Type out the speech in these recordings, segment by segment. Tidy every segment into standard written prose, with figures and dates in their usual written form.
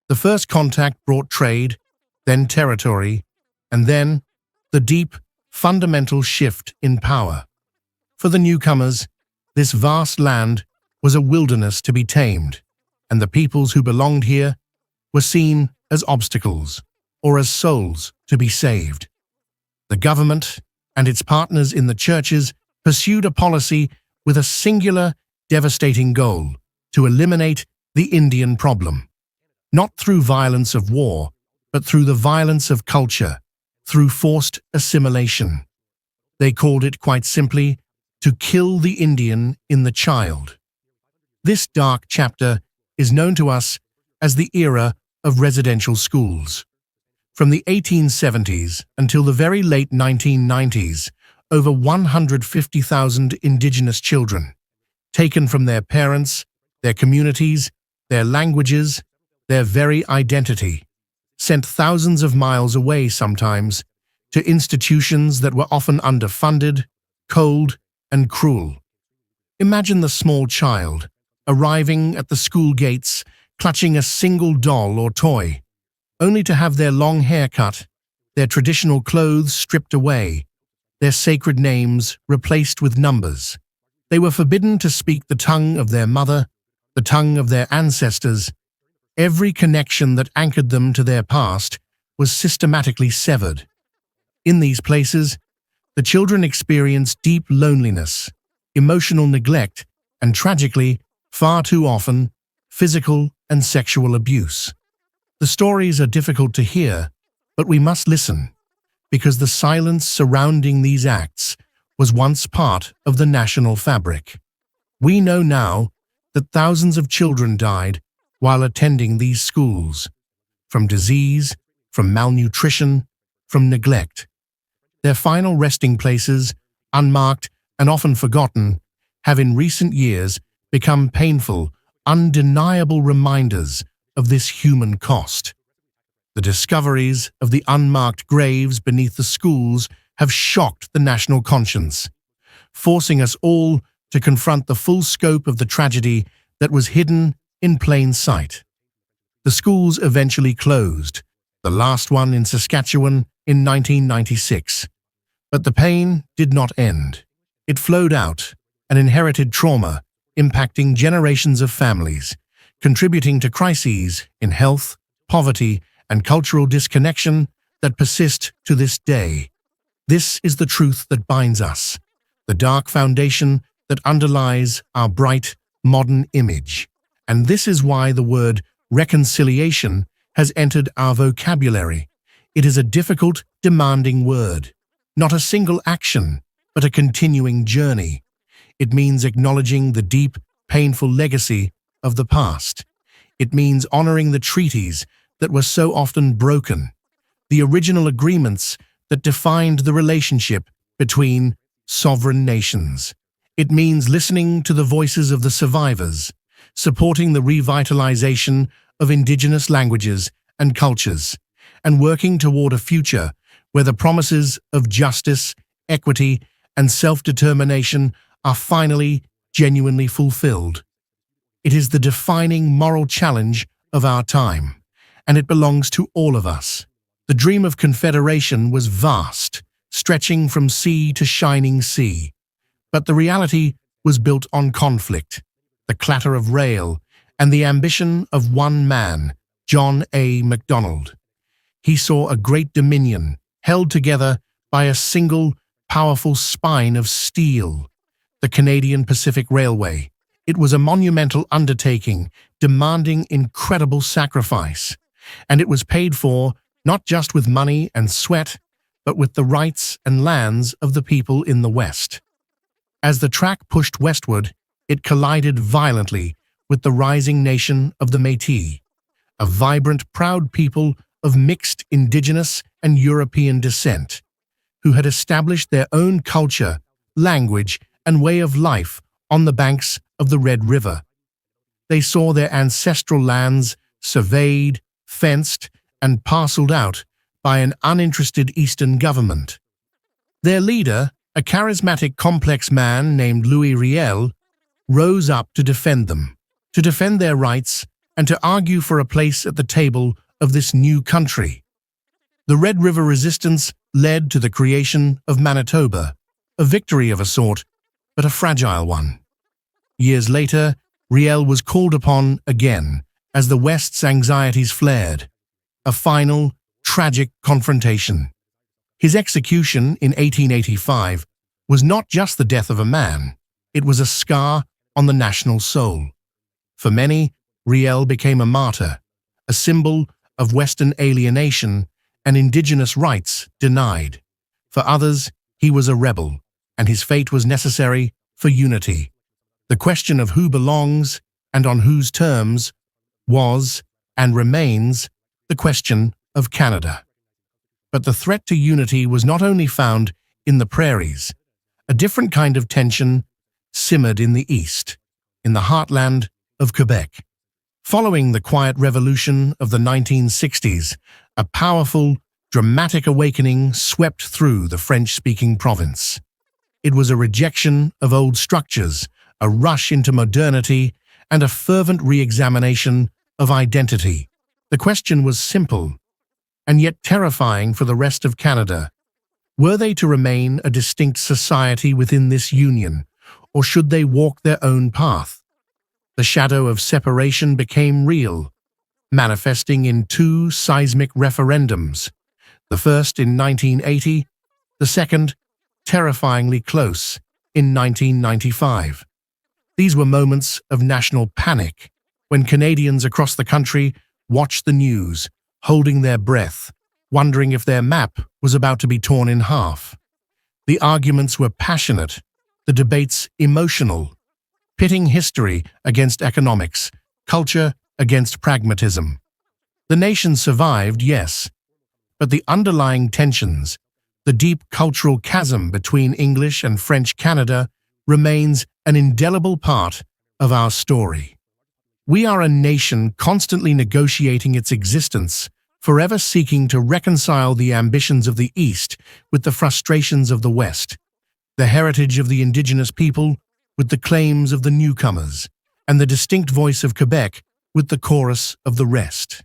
The first contact brought trade, then territory, and then the deep, fundamental shift in power. For the newcomers, this vast land was a wilderness to be tamed, and the peoples who belonged here were seen as obstacles or as souls to be saved. The government and its partners in the churches pursued a policy with a singular, devastating goal: to eliminate the Indian problem. Not through violence of war, but through the violence of culture, through forced assimilation. They called it, quite simply, to kill the Indian in the child. This dark chapter is known to us as the era of residential schools. From the 1870s until the very late 1990s, over 150,000 Indigenous children, taken from their parents, their communities, their languages, their very identity, sent thousands of miles away sometimes to institutions that were often underfunded, cold, and cruel. Imagine the small child arriving at the school gates clutching a single doll or toy, only to have their long hair cut, their traditional clothes stripped away, their sacred names replaced with numbers. They were forbidden to speak the tongue of their mother, the tongue of their ancestors. Every connection that anchored them to their past was systematically severed. In these places, the children experienced deep loneliness, emotional neglect, and tragically, far too often, physical and sexual abuse. The stories are difficult to hear, but we must listen, because the silence surrounding these acts was once part of the national fabric. We know now that thousands of children died while attending these schools, from disease, from malnutrition, from neglect. Their final resting places, unmarked and often forgotten, have in recent years become painful, undeniable reminders of this human cost. The discoveries of the unmarked graves beneath the schools have shocked the national conscience, forcing us all to confront the full scope of the tragedy that was hidden in plain sight. The schools eventually closed, the last one in Saskatchewan in 1996. But the pain did not end. It flowed out, an inherited trauma impacting generations of families, contributing to crises in health, poverty, and cultural disconnection that persist to this day. This is the truth that binds us, the dark foundation that underlies our bright, modern image. And this is why the word reconciliation has entered our vocabulary. It is a difficult, demanding word. Not a single action, but a continuing journey. It means acknowledging the deep, painful legacy of the past. It means honoring the treaties that were so often broken, the original agreements that defined the relationship between sovereign nations. It means listening to the voices of the survivors, supporting the revitalization of Indigenous languages and cultures, and working toward a future where the promises of justice, equity, and self-determination are finally, genuinely fulfilled. It is the defining moral challenge of our time, and it belongs to all of us. The dream of Confederation was vast, stretching from sea to shining sea. But the reality was built on conflict, the clatter of rail, and the ambition of one man, John A. Macdonald. He saw a great dominion held together by a single, powerful spine of steel, the Canadian Pacific Railway. It was a monumental undertaking, demanding incredible sacrifice, and it was paid for not just with money and sweat, but with the rights and lands of the people in the West. As the track pushed westward, it collided violently with the rising nation of the Métis, a vibrant, proud people of mixed Indigenous and European descent, who had established their own culture, language, and way of life on the banks of the Red River. They saw their ancestral lands surveyed, fenced, and parceled out by an uninterested Eastern government. Their leader, a charismatic, complex man named Louis Riel, rose up to defend them, to defend their rights and to argue for a place at the table of this new country. The Red River Resistance led to the creation of Manitoba, a victory of a sort, but a fragile one. Years later, Riel was called upon again as the West's anxieties flared, a final, tragic confrontation. His execution in 1885 was not just the death of a man, it was a scar on the national soul. For many, Riel became a martyr, a symbol of Western alienation and Indigenous rights denied. For others, he was a rebel, and his fate was necessary for unity. The question of who belongs and on whose terms was and remains the question of Canada. But the threat to unity was not only found in the prairies. A different kind of tension simmered in the east, in the heartland of Quebec. Following the quiet revolution of the 1960s, a powerful, dramatic awakening swept through the French-speaking province. It was a rejection of old structures, a rush into modernity, and a fervent re-examination of identity. The question was simple, and yet terrifying for the rest of Canada. Were they to remain a distinct society within this union, or should they walk their own path? The shadow of separation became real, manifesting in two seismic referendums, the first in 1980, the second, terrifyingly close, in 1995. These were moments of national panic, when Canadians across the country watched the news, holding their breath, wondering if their map was about to be torn in half. The arguments were passionate, the debates emotional, pitting history against economics, culture against pragmatism. The nation survived, yes, but the underlying tensions, the deep cultural chasm between English and French Canada, remains an indelible part of our story. We are a nation constantly negotiating its existence, forever seeking to reconcile the ambitions of the East with the frustrations of the West, the heritage of the Indigenous people with the claims of the newcomers, and the distinct voice of Quebec with the chorus of the rest.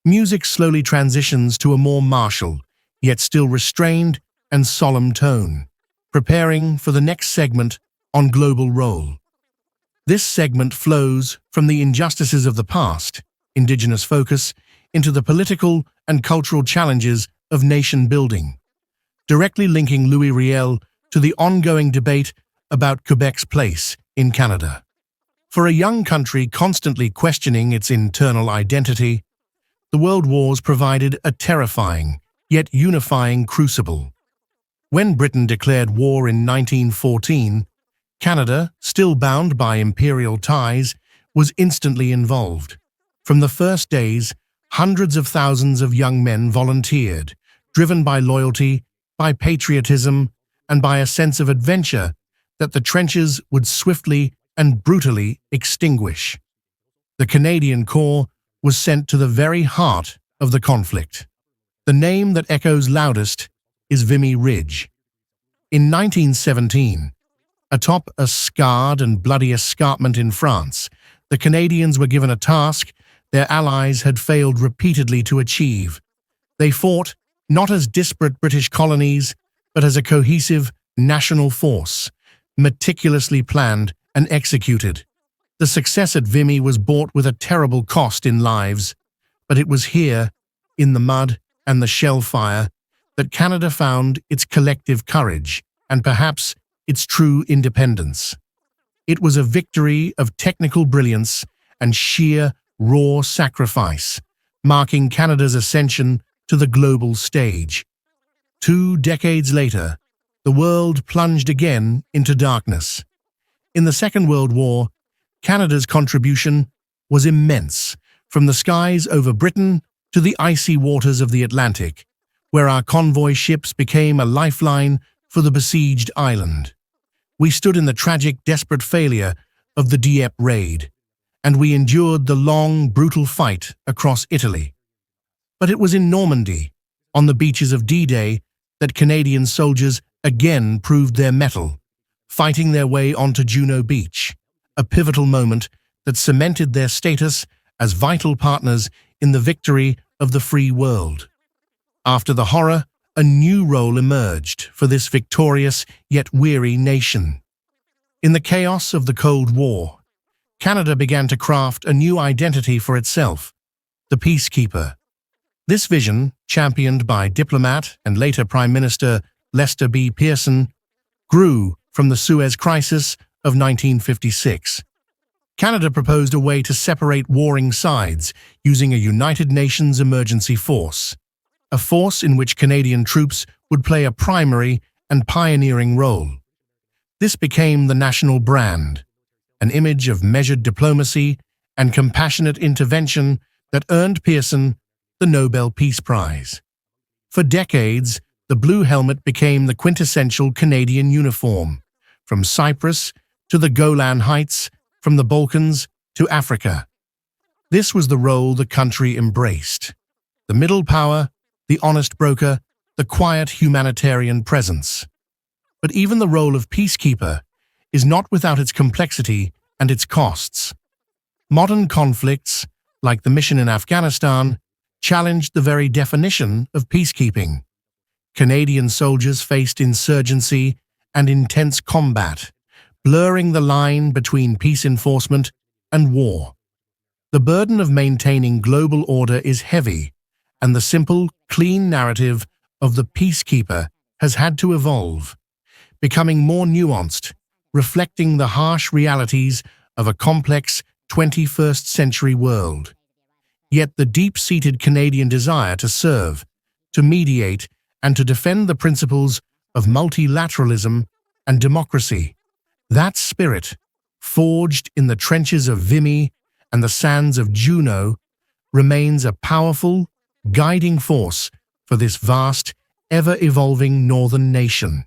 Music slowly transitions to a more martial, yet still restrained and solemn tone, preparing for the next segment on global role. This segment flows from the injustices of the past, Indigenous focus, into the political and cultural challenges of nation-building, directly linking Louis Riel to the ongoing debate about Quebec's place in Canada. For a young country constantly questioning its internal identity, the World Wars provided a terrifying, yet unifying crucible. When Britain declared war in 1914, Canada, still bound by imperial ties, was instantly involved. From the first days, hundreds of thousands of young men volunteered, driven by loyalty, by patriotism, and by a sense of adventure that the trenches would swiftly and brutally extinguish. The Canadian Corps was sent to the very heart of the conflict. The name that echoes loudest is Vimy Ridge. In 1917, atop a scarred and bloody escarpment in France, the Canadians were given a task their allies had failed repeatedly to achieve. They fought not as disparate British colonies, but as a cohesive national force, meticulously planned and executed. The success at Vimy was bought with a terrible cost in lives, but it was here, in the mud and the shell fire, that Canada found its collective courage and perhaps its true independence. It was a victory of technical brilliance and sheer, raw sacrifice, marking Canada's ascension to the global stage. 2 decades later, the world plunged again into darkness. In the Second World War, Canada's contribution was immense, from the skies over Britain to the icy waters of the Atlantic, where our convoy ships became a lifeline for the besieged island. We stood in the tragic, desperate failure of the Dieppe raid, and we endured the long, brutal fight across Italy. But it was in Normandy, on the beaches of D-Day, that Canadian soldiers again proved their mettle, fighting their way onto Juno Beach, a pivotal moment that cemented their status as vital partners in the victory of the free world. After the horror, a new role emerged for this victorious yet weary nation. In the chaos of the Cold War, Canada began to craft a new identity for itself, the peacekeeper. This vision, championed by diplomat and later Prime Minister Lester B. Pearson, grew from the Suez Crisis of 1956. Canada proposed a way to separate warring sides using a United Nations emergency force, a force in which Canadian troops would play a primary and pioneering role. This became the national brand, an image of measured diplomacy and compassionate intervention that earned Pearson the Nobel Peace Prize. For decades, the blue helmet became the quintessential Canadian uniform, from Cyprus to the Golan Heights, from the Balkans to Africa. This was the role the country embraced: the middle power, the honest broker, the quiet humanitarian presence. But even the role of peacekeeper is not without its complexity and its costs. Modern conflicts, like the mission in Afghanistan, challenged the very definition of peacekeeping. Canadian soldiers faced insurgency and intense combat, blurring the line between peace enforcement and war. The burden of maintaining global order is heavy, and the simple, clean narrative of the peacekeeper has had to evolve, becoming more nuanced, reflecting the harsh realities of a complex 21st century world. Yet the deep-seated Canadian desire to serve, to mediate, and to defend the principles of multilateralism and democracy, that spirit, forged in the trenches of Vimy and the sands of Juno, remains a powerful, guiding force for this vast, ever-evolving northern nation.